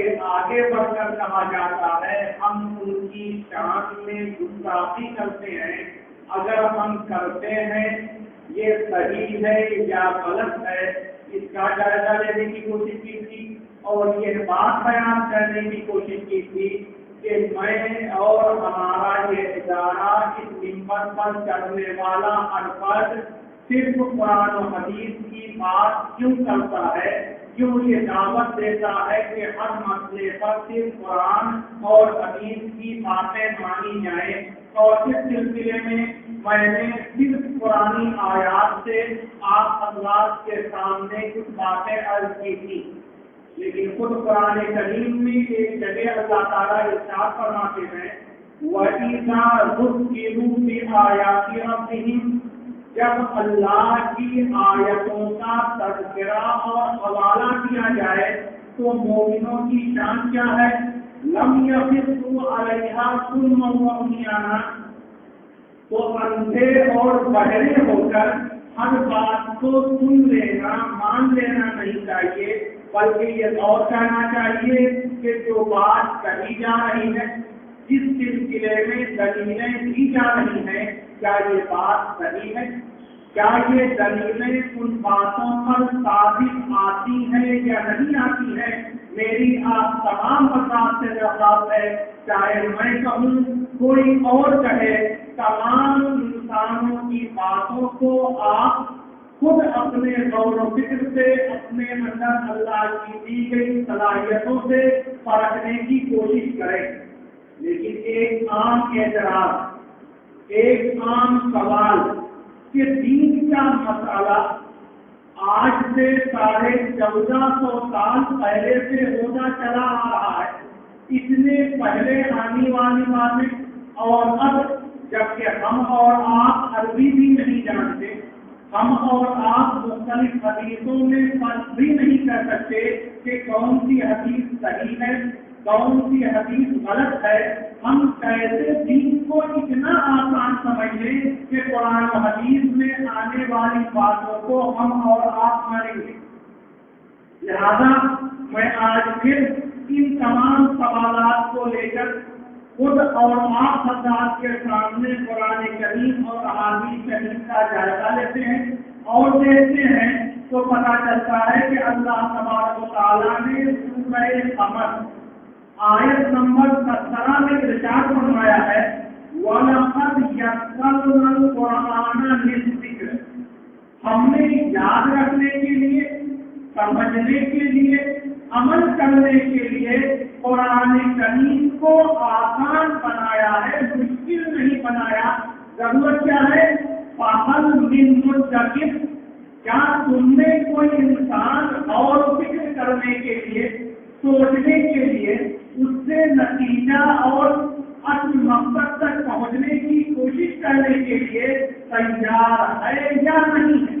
بلکہ آگے بڑھ کر کہا جاتا ہے ہم ان کی شان میں گستاخی کرتے ہیں. اگر ہم کرتے ہیں یہ صحیح ہے یا غلط ہے اس کا جائزہ لینے کی کوشش کی تھی اور یہ بات بیان کرنے کی کوشش کی تھی کہ میں اور ہمارا یہ ادارہ اس منبر پر چڑھنے والا ہر فرد صرف قرآن و حدیث کی بات کیوں کرتا ہے، کیوں یہ دعوت دیتا ہے کہ ہر مسئلے پر صرف قرآن اور حدیث کی باتیں مانی جائیں. اور اس سلسلے میں نے صرف قرآنی آیات سے آپ حضرات کے سامنے کچھ باتیں عرض کی تھی. لیکن خود قرآن کریم میں ایک جگہ اللہ تعالیٰ ارشاد فرماتے ہیں وَإِذَا ذُكِّرُوا بِآيَاتِ رَبِّهِمْ، جب اللہ کی آیتوں کا تذکرہ اور حوالہ کیا جائے تو مومنوں کی شان کیا ہے؟ لَمْ يَخِرُّوا عَلَيْهَا صُمًّا وَعُمْيَانًا، تو اندھے اور بہرے ہو کر ہر بات کو سن لینا مان لینا نہیں چاہیے، بلکہ یہ اور کہنا چاہیے کہ جو بات کہی جا رہی ہے جس سلسلے میں دلیلیں دی جا رہی ہیں کیا یہ بات صحیح ہے، کیا یہ دلیلیں ان باتوں پر ثابت آتی ہیں یا نہیں آتی ہیں. میری آپ تمام حضرات سے درخواست ہے چاہے میں کہوں کوئی اور کہے، تمام انسانوں کی باتوں کو آپ خود اپنے غور و فکر سے اپنے اندر اللہ کی دی گئی صلاحیتوں سے پرکھنے کی کوشش کریں. لیکن ایک عام اعتراض، ایک عام سوال کہ دین کا مسئلہ آج سے 1450 سال پہلے سے ہوتا چلا آ رہا ہے. اتنے پہلے آنے والی باتیں، اور اب جبکہ ہم اور آپ عربی بھی نہیں جانتے، ہم اور آپ مختلف حدیثوں میں فرق بھی نہیں کر سکتے کہ کون سی حدیث صحیح ہے کون سی حدیث غلط ہے. ہم کیسے دین کو اتنا آسان سمجھ لیں کہ قرآن و حدیث میں آنے والی باتوں کو ہم اور آپ مانیں گے. لہذا میں آج پھر ان تمام سوالات کو لے کر خود اور آپ حضرات کے سامنے قرآن کریم اور احادیث شریف کا جائزہ لیتے ہیں اور دیکھتے ہیں تو پتہ چلتا ہے کہ اللہ تبارک و تعالیٰ نے سورہ قمر آیت نمبر 17 میں ارشاد فرمایا ہے وَلَقَدْ يَسَّرْنَا الْقُرْآنَ لِلذِّكْرِ، ہم نے یاد رکھنے کے لیے، سمجھنے کے لیے، عمل کرنے کے لیے قرآن کریم کو آسان بنایا ہے، مشکل نہیں بنایا. ضرورت کیا ہے؟ فَهَلْ مِن مُدَّكِرٍ، کیا تم نے کوئی انسان اور فکر کرنے کے لیے، سوچنے کے لیے، اس سے نتیجہ اور اصل مقصد تک پہنچنے کی کوشش کرنے کے لیے تیار ہے یا نہیں ہے؟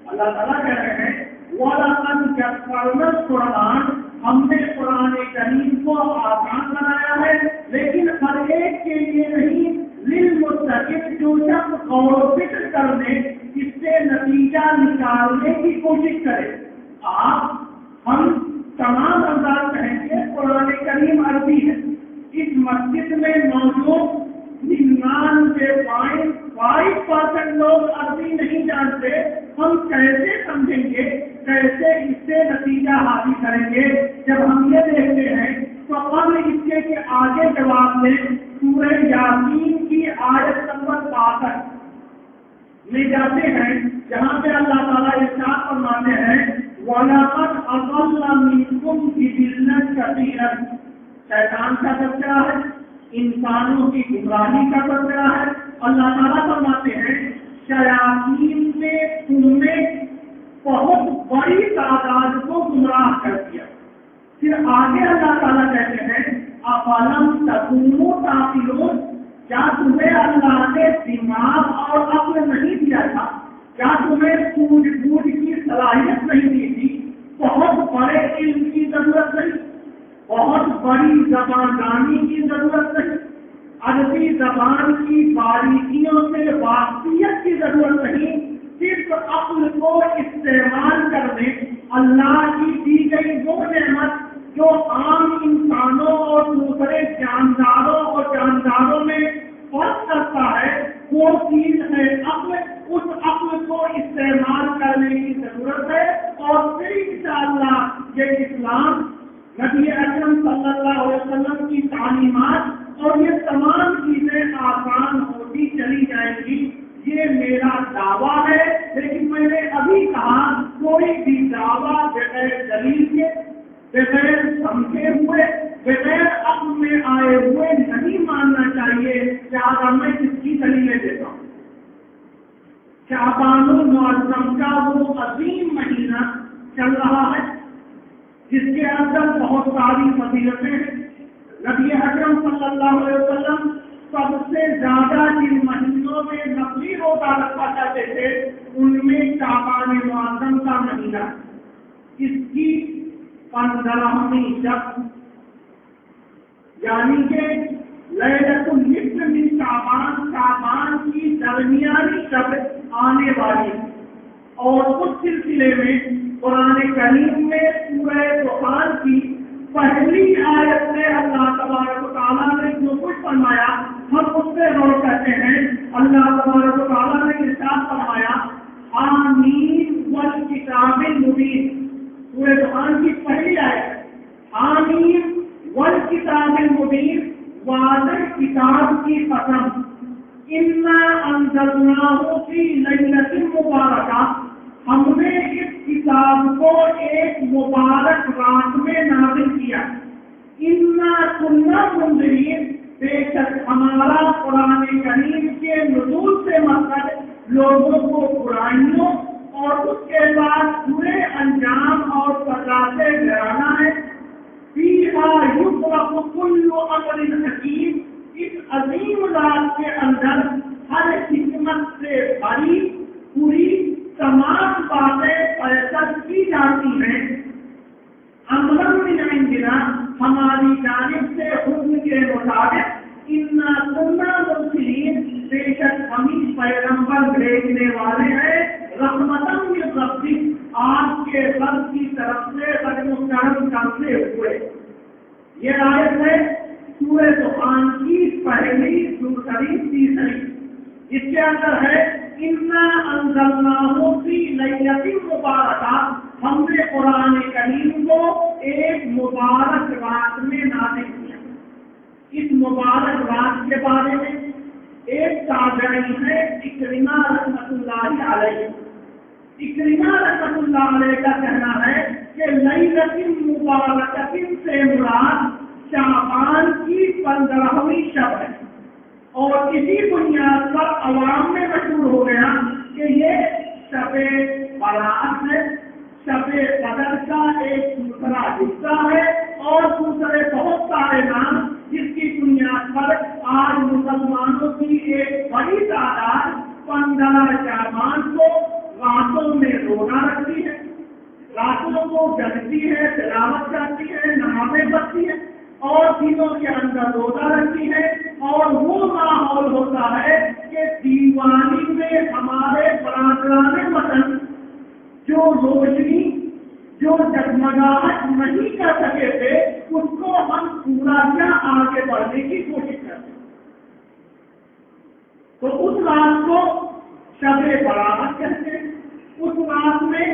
اللہ تعالیٰ کہہ رہے ہیں وَلَقَدْ يَسَّرْنَا الْقُرْآنَ، ہم نے قرآن کریم کو آسان بنایا ہے، لیکن ہر ایک کے لیے نہیں، للمتقین، جو شخص غور و فکر کرنے، اس سے نتیجہ نکالنے کی کوشش کرے. آپ ہم تمام افراد کہیں گے قرآن کریم عربی ہے. اس مسجد میں موجود 99.5% لوگ عربی نہیں جانتے. ہم کیسے سمجھیں گے، کیسے اس سے نتیجہ حاصل کریں گے؟ جب ہم یہ دیکھتے ہیں تو قبل اس کے کہ آگے جواب دیں سورہ یاسین کی آیت نمبر 62 میں جاتے ہیں جہاں پہ اللہ تعالیٰ ارشاد فرماتے ہیں وَلَقَدْ أَضَلَّ مِنْكُمْ جِبِلًّا كَثِيرًا، شیطان کا تذکرہ ہے، انسانوں کی گمراہی کا تذکرہ ہے. اللہ تعالیٰ فرماتے ہیں شیاطین نے تم میں بہت بڑی تعداد کو گمراہ کر دیا. پھر آگے اللہ تعالیٰ کہتے ہیں أَفَلَمْ تَكُونُوا تَعْقِلُونَ، کیا تمہیں اللہ نے دماغ اور عقل نہیں دیا تھا؟ کیا تمہیں سوجھ بوجھ کی صلاحیت نہیں دی تھی؟ بہت بڑے علم کی ضرورت نہیں، بہت بڑی زبان دانی کی ضرورت نہیں، عربی زبان کی باریکیوں سے واقفیت کی ضرورت نہیں، صرف عقل کو استعمال کرنے، اللہ کی دی گئی وہ نعمت جو عام انسانوں اور دوسرے جانداروں میں فرق کرتا ہے وہ چیز ہے عقل. اس عقل کو استعمال کرنے کی ضرورت ہے اور پھر انشاءاللہ یہ اسلام نبی اکرم صلی اللہ علیہ وسلم کی تعلیمات اور یہ تمام چیزیں آسان ہوتی چلی جائیں گی. یہ میرا دعویٰ ہے. لیکن میں نے ابھی کہا کوئی بھی دعویٰ بغیر دلیل کے، بغیر سمجھے ہوئے، بغیر عقل میں آئے ہوئے نہیں ماننا چاہیے. لہٰذا میں کس کی دلیلیں دیتا ہوں. شعبان المعظم کا وہ عظیم مہینہ چل رہا ہے جس کے اندر بہت ساری فضیلتیں ہیں. نبی اکرم صلی اللہ علیہ وسلم سب سے زیادہ جن مہینوں میں نفلی روزہ رکھا کرتے تھے ان میں شعبان معظم کا مہینہ، اس کی 15ویں شب یعنی کہ لیلۃ النصف من شعبان کی درمیانی شب آنے والی. اور اس سلسلے میں قرآن کریم میں سورہ دخان کی پہلی آیت سے اللہ تبارک و تعالیٰ نے جو کچھ فرمایا ہم اس سے غور کرتے ہیں. اللہ تبارک و تعالیٰ نے ارشاد فرمایا آمین والکتاب المبین. سورہ دخان کی پہلی آیت آمین والکتاب المبین، واضح کتاب کی قسم، انا انزلناہ فی لیلۃ مبارکہ، ہم نے اس کتاب کو ایک مبارک رات میں نازل کیا. انا کنا منذرین، بے شک ہمارا قرآن کریم کے نزول سے مقصد لوگوں کو برائیوں اور اس کے بعد برے انجام اور سزا سے ڈرانا ہے. فیہا یفرق کل امر حکیم، اس عظیم رات کے اندر ہر حکمت سے بھری پوری تمام باتیں فیصل کی جاتی ہیں. امر من عندنا، ہماری جانب سے حکم کے مطابق. انا کنا مرسلین، بے شک ہم پیغمبر بھیجنے والے ہیں. رحمتاً من ربک، آپ کے رب کی طرف سے رحم و کرم کرتے ہوئے. یہ آیت ہے سورہ دخان کی پہلی، دوسری، تیسری. اس کے اندر ہے انا انزلناہ فی لیلۃ مبارکہ، ہم نے قرآن کریم کو ایک مبارک رات میں نازل کیا. اس مبارک رات کے بارے میں ایک تابعی ہے اکرمہ رحمۃ اللہ علیہ. اکرمہ رحمۃ اللہ علیہ کا کہنا ہے کہ لیلۃ مبارکہ سے مراد شعبان کی 15ویں شب ہے. اور اسی بنیاد پر عوام میں مشہور ہو گیا کہ یہ شب برات ہے. شب قدر کا ایک دوسرا حصہ ہے اور دوسرے بہت سارے نام جس کی بنیاد پر آج مسلمانوں کی ایک بڑی تعداد 15 شعبان کو راتوں میں روزہ رکھتی ہے، راتوں کو جگتی ہے، تلاوت کرتی ہے، نمازیں پڑھتی ہے اور دنوں کے اندر روزہ رکھتی ہے. اور وہ ماحول ہوتا ہے کہ دیوالی میں ہمارے برادران وطن جو روشنی، جو جگمگاہٹ نہیں کر سکے تھے، اس کو ہم پورا کیا آگے بڑھنے کی کوشش کرتے ہیں. تو اس رات کو شب برات کہتے ہیں. اس رات میں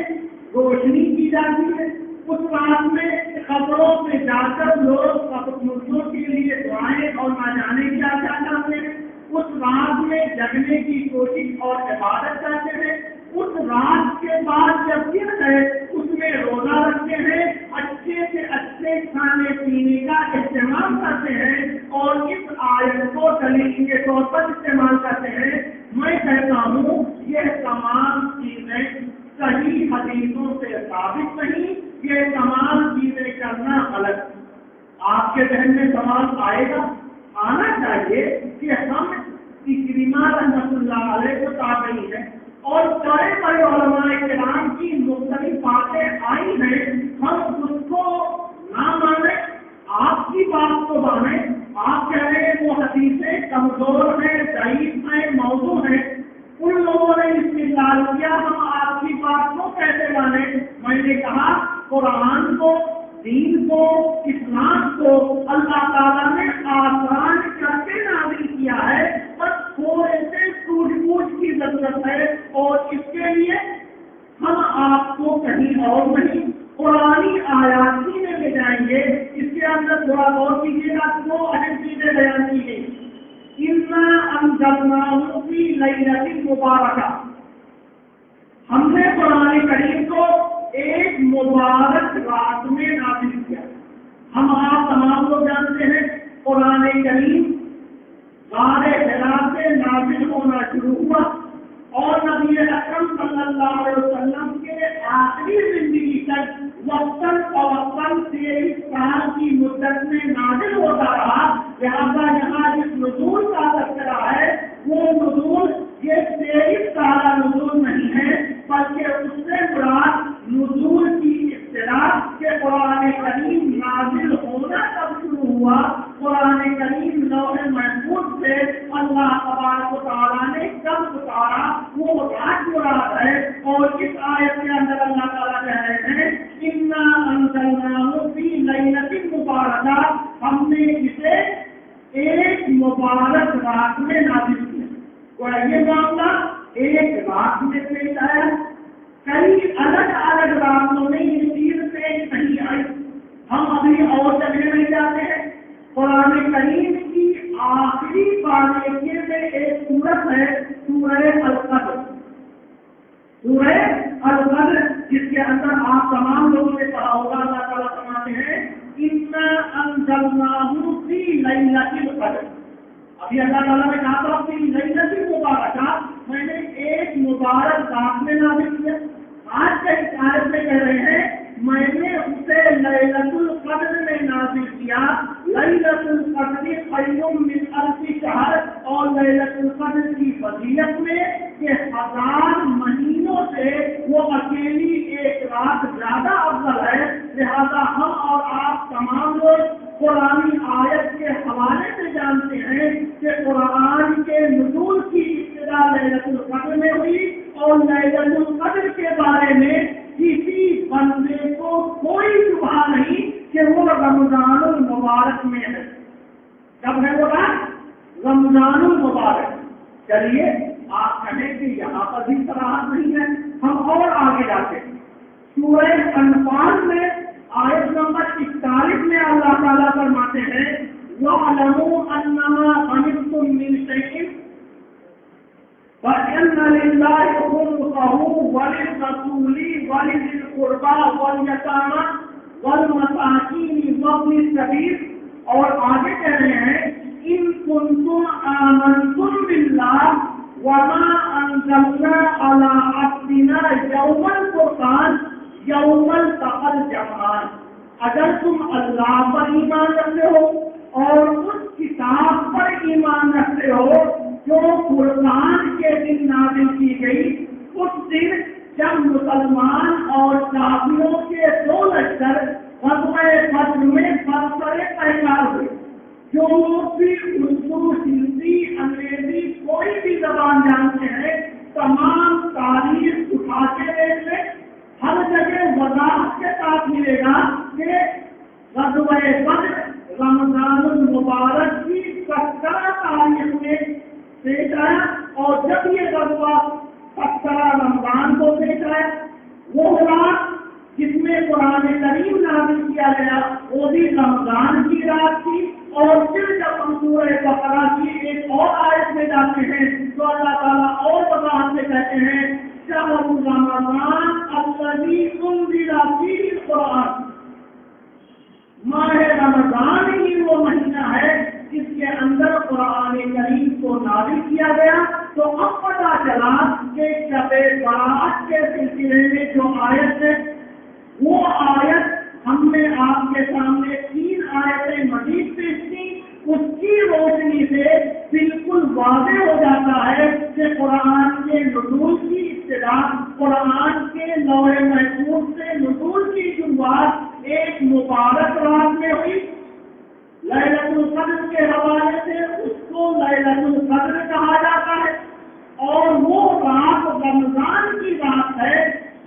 روشنی کی جاتی ہے. اس رات میں خبروں میں جا کر لوگ مردوں کے لیے دعائیں اور نہ جانے کیا کیا کرتے ہیں. اس رات میں جگنے کی کوشش اور عبادت کرتے ہیں. اس رات کے بعد جب دن ہے اس میں روزہ رکھتے ہیں، اچھے سے اچھے کھانے پینے کا اہتمام کرتے ہیں اور اس آیت کو دلیل کے طور پر استعمال کرتے ہیں. میں کہتا ہوں یہ تمام چیزیں صحیح حدیثوں سے ثابت نہیں. یہ تمام چیزیں کرنا غلط. آپ کے ذہن میں سوال آئے گا، آنا چاہیے کہ ہم اکرمہ رحمۃ اللہ علیہ کو تابعی ہیں اور بڑے بڑے علماء کرام کی مختلف باتیں آئی ہیں، ہم اس کو نہ مانیں، آپ کی بات کو مانیں. آپ کہہ رہے ہیں وہ حدیثیں کمزور ہیں، ضعیف ہیں، موضوع ہیں. ان لوگوں نے استدلال کیا ہم آپ کی بات کو کیسے مانیں. میں نے کہا قرآن کو دین کو، اسلام کو اللہ تعالیٰ نے آسان کر کے نازل کیا ہے، بس تھوڑے سے سوجھ بوجھ کی ضرورت ہے، اور اس کے لیے ہم آپ کو کہیں اور نہیں قرآنی آیات ہی میں لے جائیں گے۔ اس کے اندر تھوڑا غور کیجیے گا، دو اہم چیزیں بیان کی گئی۔ اِنَّا أَنزَلْنَاهُ فِي لَيْلَةٍ مُبَارَكَةٍ، ہم نے قرآن کریم کو ایک مبارک رات میں نازل کیا۔ ہم آپ تمام لوگ جانتے ہیں قرآن کریم غار حرا سے نازل ہونا شروع ہوا، اور نبی اکرم صلی اللہ علیہ وسلم کے آخری زندگی تک وقتاً فوقتاً 23 سال کی مدت میں نازل ہوتا رہا۔ لہٰذا یہاں جس نزول کا تذکرہ ہے وہ نزول یہ 23 سالہ نزول نہیں ہے، بلکہ اس سے مراد نزول کی ابتدا کہ قرآن کریم نازل ہونا کب شروع ہوا، قرآن کریم لوح محفوظ سے اللہ تبارک و تعالیٰ نے کب اتارا، وہ رات مراد ہے۔ اور اس آیت کے اندر اللہ تعالیٰ کہہ رہے ہیں اِنَّا أَنزَلْنَاهُ فِي لَيْلَةٍ مُبَارَكَةٍ، ہم نے اسے ایک مبارک رات میں نازل کیا۔ اور یہ معاملہ ایک رات میں پیش آیا، کئی الگ الگ راتوں میں یہ چیز پیش نہیں آئی۔ ہم ابھی اور جگہ نہیں جاتے ہیں، قرآن کریم کی آخری باریکی میں ایک سورت ہے سورہ القدر۔ سورہ القدر جس کے اندر آپ تمام لوگوں نے پڑھا ہوگا، اللہ تعالیٰ فرماتے ہیں اِنَّا أَنزَلْنَاهُ فِي لَيْلَةِ الْقَدْرِ۔ ابھی اللہ تعالیٰ نے کہا تھا کہ لَيْلَةِ الْمُبَارَكَةِ، میں نے ایک مبارک رات میں نازل کیا۔ آج کے اس آیت میں کہہ رہے ہیں میں نے اسے لیلۃ القدر میں نازل کیا۔ لیلۃ القدر خیر من الف شہر، اور لیلۃ القدر کی فضیلت میں کہ 1000 مہینوں سے وہ اکیلی ایک رات زیادہ افضل ہے۔ لہذا ہم اور آپ تمام لوگ قرآن آیت کے حوالے سے جانتے ہیں کہ قرآن کے نزول کی ابتدا لیلۃ القدر میں ہوئی، اور لیلۃ القدر کے بارے میں کسی بندے کو کوئی شبہ نہیں کہ وہ رمضان المبارک میں ہے۔ کب ہے وہ رات؟ رمضان المبارک۔ چلیے آپ کہیں کہ یہاں پر بھی صراحت نہیں ہے، ہم اور آگے جاتے ہیں۔ سورہ انفال میں آیت نمبر 41 میں اللہ تعالیٰ فرماتے ہیں وَاعْلَمُوا أَنَّمَا غَنِمْتُم مِّن شَيْءٍ فَإِنَّ لِلَّهِ خُمُسَهُ وَلِلرَّسُولِ وَلِذِي الْقُرْبَىٰ وَالْيَتَامَىٰ وَالْمَسَاكِينِ وَابْنِ السَّبِيلِ، اور آگے کہہ رہے ہیں إِن كُنتُمْ آمَنتُم بِاللَّهِ وَمَا أَنزَلْنَا عَلَىٰ عَبْدِنَا يَوْمَ الْفُرْقَانِ یوم التقى الجمعان، اگر تم اللہ پر ایمان رکھتے ہو اور اس کتاب پر ایمان رکھتے ہو جو فرقان کے دن نازل کی گئی، اس دن جب مسلمان اور کافروں کے دو لشکر غزوہ بدر میں برسر پیکار ہوئے، جو لوگ بھی اردو، ہندی، انگریزی کوئی بھی زبان جانتے ہیں تمام تاریخ اٹھا کے دیکھ لیں، ہر جگہ وضاحت کے ساتھ ملے گا کہ غزوہ بدر رمضان المبارک کی 17 تاریخ میں پیش آیا، اور جب یہ غزوہ 17 رمضان کو پیش آیا، وہ رات جس میں قرآن کریم نازل کیا گیا وہ بھی رمضان کی رات تھی۔ اور پھر جب ہم سورہ بقرہ کی ایک اور آیت میں جاتے ہیں تو اللہ تعالیٰ اور وضاحت سے کہتے ہیں شہر رمضان الذی انزل فیہ القرآن، ماہ رمضان ہی وہ مہینہ ہے جس کے اندر قرآن کریم کو نازل کیا گیا۔ تو اب پتہ چلا کہ شب برات کے سلسلے میں جو آیت ہے وہ آیت ہم نے آپ کے سامنے 3 آیتیں مزید پیش کی، اس کی روشنی سے بالکل واضح ہو جاتا ہے کہ قرآن کے نزول کی ابتدا، قرآن کے لوح محفوظ سے نزول کی شروعات ایک مبارک رات میں ہوئی۔ لیلۃ القدر کے حوالے سے اس کو لیلۃ القدر کہا جاتا ہے، اور وہ رات رمضان کی رات ہے،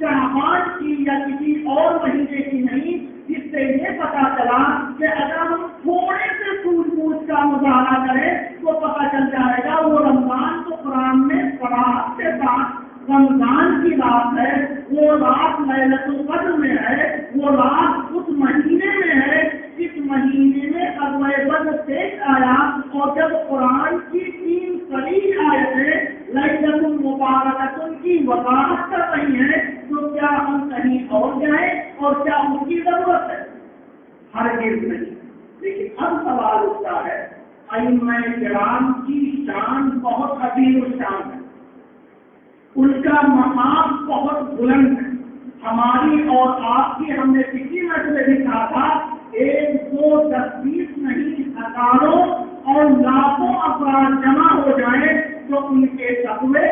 شعبان کی یا کسی اور مہینے کی نہیں، جس سے یہ پتا چلا کہ اگر ہم تھوڑے سے سوچ بوجھ کا مظاہرہ کریں تو پتا چل جائے گا وہ رمضان تو قرآن میں قرآن کے ساتھ رمضان کی رات ہے، وہ رات لیلۃ القدر میں ہے، وہ رات اس مہینے میں ہے جس مہینے میں غزوہ بدر پیش آیا، اور جب قرآن کی 3 صریح آیتیں لیلۃ المبارکۃ کی وضاحت کر رہی ہیں تو کیا ہم کہیں اور جائیں اور کیا ان کی ضرورت ہے؟ ہرگز نہیں۔ لیکن اب سوال اٹھتا ہے، ائمہ کرام کی شان بہت عظیم الشان ہے، ان کا مقام بہت بلند ہے، ہماری اور آپ کی، ہم نے پچھلی مسئلے بھی کہا تھا، 1 2 10 20 نہیں، ہزاروں اور لاکھوں افراد جمع ہو جائیں تو ان کے تقوی،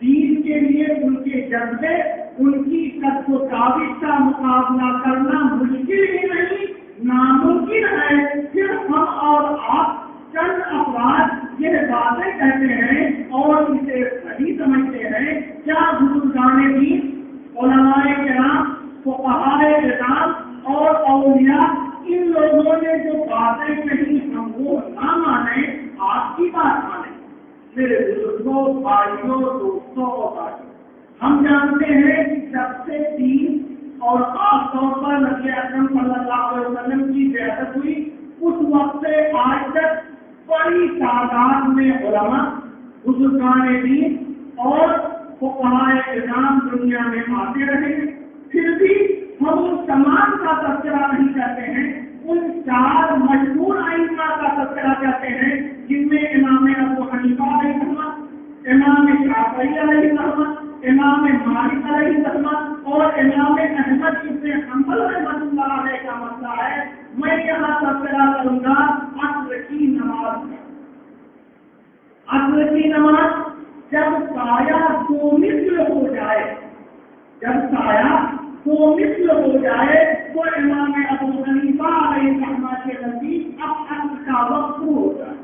دین کے لیے ان کے جذبے، ان کی قد و قامت کا مقابلہ کرنا مشکل ہی نہیں، ناممکن ہے۔ صرف ہم اور آپ چند افراد یہ باتیں کہتے ہیں اور اسے صحیح سمجھتے ہیں، کیا بزرگان دین، علماء کرام، فقہاء کرام اور اولیاء، ان لوگوں نے جو باتیں کہی ہم وہ نہ مانیں، آپ کی بات مانیں؟ میرے بزرگوں، بھائیوں، دوستوں اور بھائیوں، ہم جانتے ہیں کہ جب سے دین اور خاص طور پر نبی اکرم صلی اللہ علیہ وسلم کی بعثت ہوئی، اس وقت سے آج تک بڑی تعداد میں علماء، بزرگان دین اور فقہائے کرام دنیا میں آتے رہے، پھر بھی ہم ان تمام کا تذکرہ نہیں کرتے ہیں، ان 4 مشہور ائمہ کا تذکرہ کرتے ہیں جن میں امام ابو حنیفہ علیہ السلام، امام شافعی علیہ السلام، امام مالک علیہ السلام اور امام احمد بن حنبل رحمۃ اللہ علیہ کا مسئلہ ہے۔ میں یہاں تذکرہ کروں گا عصر کی نماز کا۔ عصر کی نماز جب سایہ 2 مثل ہو جائے، جب سایہ 2 مثل ہو جائے تو امام ابو حنیفہ علیہ السلام کے نزدیک اب عصر کا وقت شروع ہو جائے،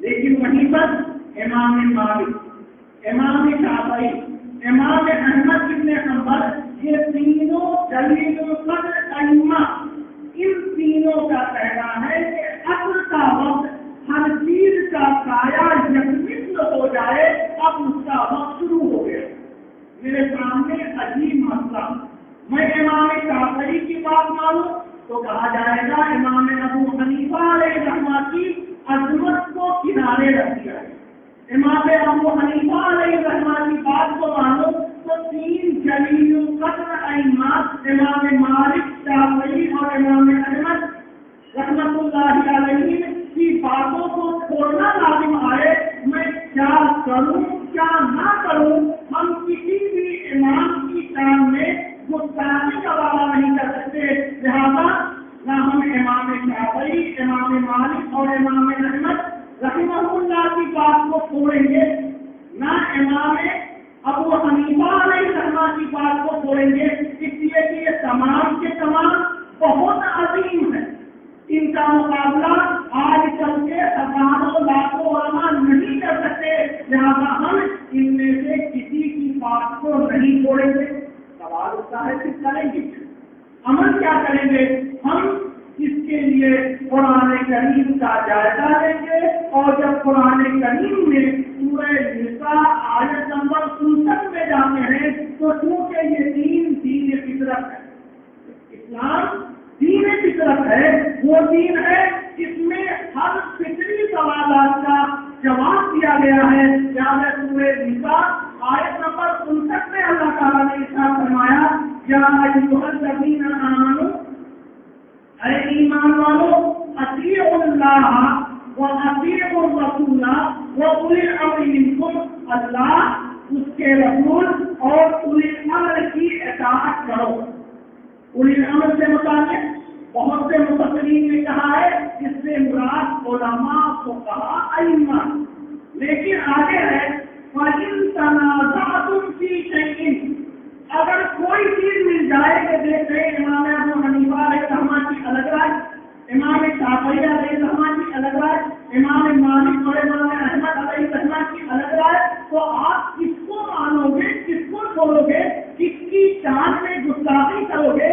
لیکن وہیں پر امام مالک، امام شافعی، امام احمد بن حنبل، یہ تینوں جلیل القدر ائمہ، ان تینوں کا کہنا ہے کہ عصر کا وقت ہر چیز کا سایہ یکمثل ہو جائے، اب اس کا وقت شروع ہو گیا۔ میرے سامنے عجیب مسئلہ، میں امام شافعی کی بات مانوں تو کہا جائے گا امام ابو حنیفہ علیہ السلام کی عظمت کو کنارے رکھ دیا ہے، امام ابو حنیفہ علیہ السلام کی بات کو مانو تو 3 جلیل القدر ائمہ، امام مالک، شافعی اور امام احمد رحمۃ اللہ علیہ کی باتوں کو چھوڑنا لازم آئے۔ میں کیا کروں کیا نہ کروں، ہم کسی بھی امام کی شان میں گستاخی کا وعدہ نہیں کر سکتے، لہذا نہ ہم امام شافعی، امام مالک اور امام احمد رحمہ اللہ کی بات کو چھوڑیں گے، نہ امام ابو حنیفہ علیہ السلام کی بات کو چھوڑیں گے، اس لیے کہ یہ تمام کے تمام بہت عظیم ہے، ان کا مقابلہ آج کل کے ہزاروں لاکھوں علماء نہیں کر سکتے، لہذا ہم ان میں سے کسی کی بات کو نہیں چھوڑیں گے۔ سوال اٹھتا ہے کہ کریں گے عمل کیا کریں گے؟ ہم اس کے لیے قرآن کریم کا جائزہ لیں گے، اور جب قرآن کریم میں سورہ نساء آیت نمبر 59 میں جاتے ہیں تو چونکہ یہ دین فطرت ہے، اسلام دین فطرت ہے، وہ دین ہے جس میں ہر فطری سوالات کا جواب دیا گیا ہے۔ لہٰذا سورہ نساء آیت نمبر 59 میں اللہ تعالیٰ نے ارشاد فرمایا، یا ایھا الذین آمنوا، اے ایمان والو، اطیعوا اللہ و اطیعوا الرسول و اولی الامر منکم، اللہ، اس کے رسول اور اولی الامر کی اطاعت کرو۔ اولی الامر سے متعلق بہت سے مفسرین نے کہا ہے اس سے مراد علماء، فقہاء، ائمہ، لیکن آگے ہے فَإِن تَنَازَعْتُمْ فِي شَيْءٍ، اگر کوئی چیز مل جائے کہ دیکھتے امام ابو حنیفہ علیہ السلام کی الگ رائے، امام شافعی علیہ السلام کی الگ رائے، امام مالک اور امام احمد علیہ السلام کی الگ رائے، تو آپ کس کو مانو گے، کس کو چھوڑو گے، کس کی شان میں گستاخی کرو گے،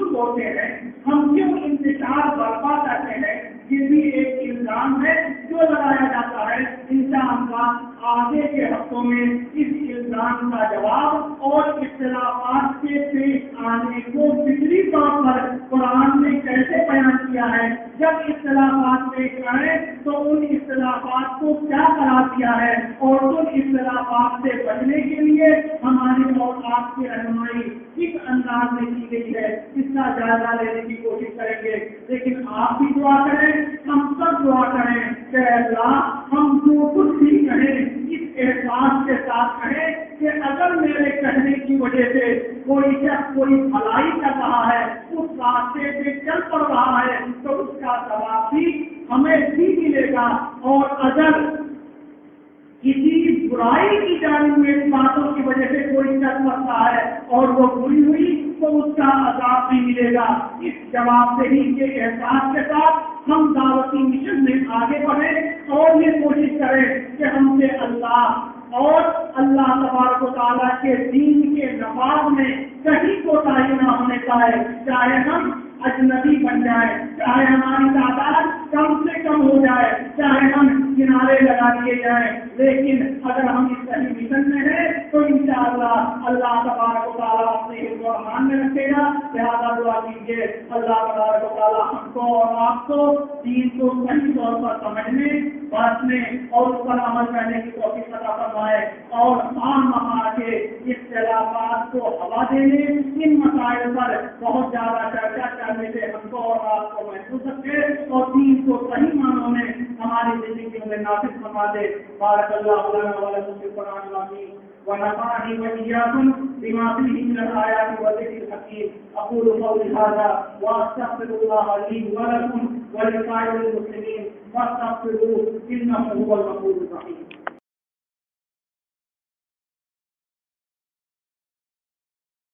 کیوں ہوتے ہیں، ہم کیوں انتشار برپا کرتے ہیں، یہ بھی ایک الزام ہے جو لگایا جاتا ہے۔ انشاءاللہ آگے کے ہفتوں میں اس الزام کا جواب اور اختلافات کے پیش آنے کو فکری طور پر قرآن نے کیسے بیان کیا ہے، جب اختلافات پیش آئے تو ان اختلافات کو کیا قرار دیا ہے، اور ان اختلافات سے بچنے کے لیے ہماری اور آپ کی رہنمائی کس انداز میں کی گئی ہے، اس کا جائزہ لینے کی کوشش کریں گے۔ لیکن آپ بھی دعا کریں، ہم سب دعا کریں کہ اللہ ہم جو کچھ بھی کہیں اس احساس کے ساتھ کہیں کہ اگر میرے کہنے کی وجہ سے کوئی شخص کوئی بھلائی کر رہا ہے، اس راستے پہ چل پڑ رہا ہے، تو اس کا ثواب بھی ہمیں بھی ملے گا، اور اگر کسی برائی کی جانب میری باتوں کی وجہ سے کوئی چل پڑتا ہے اور وہ بری ہوئی تو اس کا عذاب بھی ملے گا۔ اس جواب دہی کے احساس کے ساتھ ہم دعوتی مشن میں آگے بڑھیں اور یہ کوشش کریں کہ ہم سے اللہ اور اللہ تبارک و تعالیٰ کے دین کے نفاذ میں کہیں کوتاہی نہ ہونے پائے، چاہے ہم اجنبی بن جائے، چاہے ہماری تعداد کم سے کم ہو جائے، چاہے ہم کنارے لگا دیے جائیں، لیکن اگر ہم اس صحیح مشن میں ہیں تو انشاءاللہ اللہ تبارک و تعالیٰ اپنے حفظ و امان میں رکھے گا۔ لہٰذا دعا کیجیے اللہ تبارک و تعالیٰ ہم کو اور آپ کو دین کو صحیح طور پر سمجھنے، بانٹنے اور اس پر عمل کرنے کی توفیق عطا فرمائے، اور عام مقام کے اختلافات کو ہوا دینے، ان مسائل پر بہت زیادہ چرچا کرنے سے ہم کو اور آپ کو محفوظ رکھے، اور دین کو صحیح معنوں میں ہماری زندگیوں میں نافذ فرما دے۔ بارک اللہ لنا ولکم فی القرآن العظیم ونفعني وإياكم بما فيه من الآيات والذكر الحكيم۔ أقول قولي هذا وأستغفر الله لي ولكم ولسائر المسلمين فاستغفروه إنه هو الغفور الرحيم۔